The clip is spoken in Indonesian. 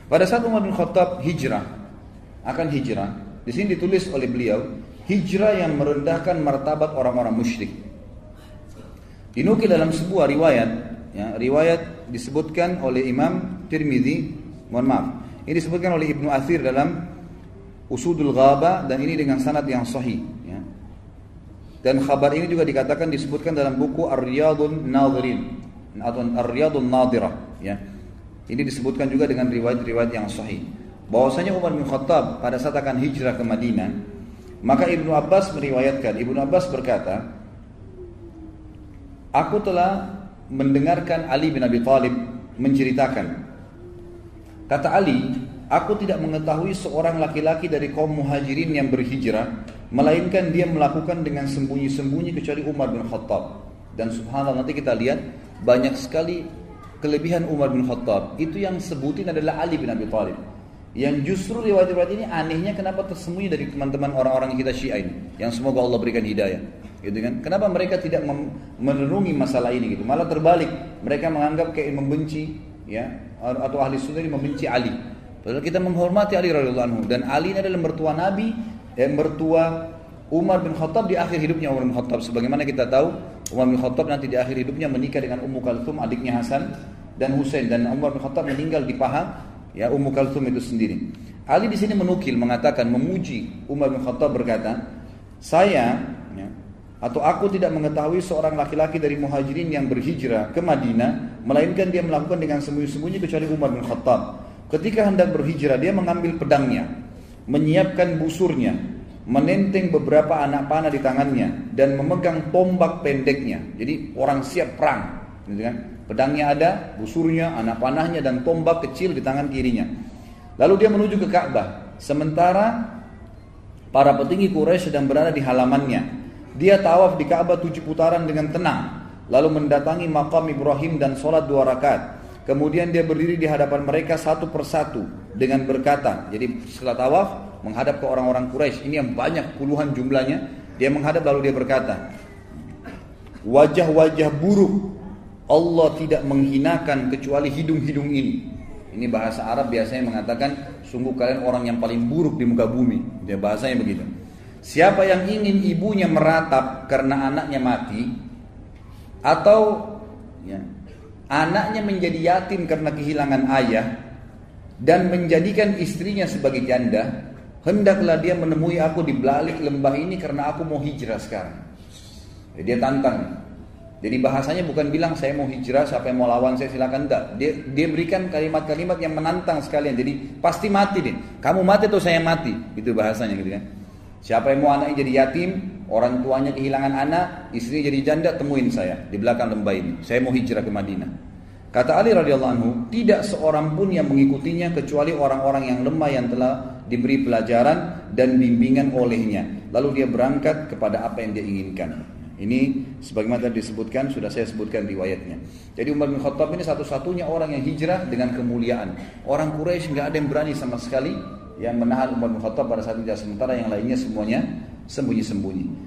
Pada saat Umar bin Khattab akan hijrah, di sini ditulis oleh beliau, hijrah yang merendahkan martabat orang-orang musyrik. Dinukil dalam sebuah riwayat, ya, riwayat disebutkan oleh Imam Tirmidzi, ini disebutkan oleh Ibnu Athir dalam Usudul Ghaba, dan ini dengan sanad yang sahih, ya. Dan khabar ini juga dikatakan disebutkan dalam buku Ar-Riyadun Nadhirin atau Ar-Riyadun Nadhirah, ya. Ini disebutkan juga dengan riwayat-riwayat yang sahih, bahwasanya Umar bin Khattab pada saat akan hijrah ke Madinah, maka Ibnu Abbas meriwayatkan, Ibnu Abbas berkata, aku telah mendengarkan Ali bin Abi Thalib menceritakan, kata Ali, aku tidak mengetahui seorang laki-laki dari kaum muhajirin yang berhijrah, melainkan dia melakukan dengan sembunyi-sembunyi kecuali Umar bin Khattab. Dan subhanallah, nanti kita lihat banyak sekali kelebihan Umar bin Khattab, itu yang sebutin adalah Ali bin Abi Thalib. Yang justru riwayat-riwayat ini anehnya kenapa tersembunyi dari teman-teman orang-orang kita Syiah ini, yang semoga Allah berikan hidayah, gitu kan? Kenapa mereka tidak merenungi masalah ini gitu? Malah terbalik, mereka menganggap kayak membenci, ya, atau ahli sunnah ini membenci Ali. Padahal kita menghormati Ali radhiyallahu anhu, dan Ali ini adalah mertua Nabi, mertua Umar bin Khattab di akhir hidupnya Umar bin Khattab. Sebagaimana kita tahu, Umar bin Khattab nanti di akhir hidupnya menikah dengan Ummu Kalthum, adiknya Hasan dan Husain, dan Umar bin Khattab meninggal di paha, ya, Ummu Kalthum itu sendiri. Ali di sini menukil, mengatakan, memuji Umar bin Khattab, berkata, saya, ya, atau aku tidak mengetahui seorang laki-laki dari muhajirin yang berhijrah ke Madinah, melainkan dia melakukan dengan sembunyi-sembunyi kecuali Umar bin Khattab. Ketika hendak berhijrah, dia mengambil pedangnya, menyiapkan busurnya, menenteng beberapa anak panah di tangannya, dan memegang tombak pendeknya. Jadi orang siap perang, gitu kan? Pedangnya ada, busurnya, anak panahnya, dan tombak kecil di tangan kirinya. Lalu dia menuju ke Ka'bah, sementara para petinggi Quraisy sedang berada di halamannya. Dia tawaf di Ka'bah 7 putaran dengan tenang, lalu mendatangi makam Ibrahim dan sholat 2 rakaat. Kemudian dia berdiri di hadapan mereka satu persatu dengan berkata, jadi setelah tawaf menghadap ke orang-orang Quraisy, ini yang banyak puluhan jumlahnya, dia menghadap lalu dia berkata, wajah-wajah buruk Allah tidak menghinakan kecuali hidung-hidung ini. Ini bahasa Arab biasanya mengatakan, sungguh kalian orang yang paling buruk di muka bumi. Dia bahasanya begitu. Siapa yang ingin ibunya meratap karena anaknya mati, atau, ya, anaknya menjadi yatim karena kehilangan ayah, dan menjadikan istrinya sebagai janda, hendaklah dia menemui aku di balik lembah ini karena aku mau hijrah sekarang. Jadi dia tantang. Jadi bahasanya bukan bilang saya mau hijrah, siapa yang mau lawan saya silakan, enggak. Dia berikan kalimat-kalimat yang menantang sekalian. Jadi pasti mati deh. Kamu mati atau saya mati. Itu bahasanya gitu kan. Siapa yang mau anaknya jadi yatim, orang tuanya kehilangan anak, istrinya jadi janda, temuin saya di belakang lembah ini. Saya mau hijrah ke Madinah. Kata Ali radhiyallahu anhu, tidak seorang pun yang mengikutinya kecuali orang-orang yang lemah yang telah diberi pelajaran dan bimbingan olehnya. Lalu dia berangkat kepada apa yang dia inginkan. Ini sebagaimana tadi disebutkan, sudah saya sebutkan riwayatnya. Jadi Umar bin Khattab ini satu-satunya orang yang hijrah dengan kemuliaan. Orang Quraisy nggak ada yang berani sama sekali yang menahan Umar bin Khattab pada saat itu, sementara yang lainnya semuanya sembunyi-sembunyi.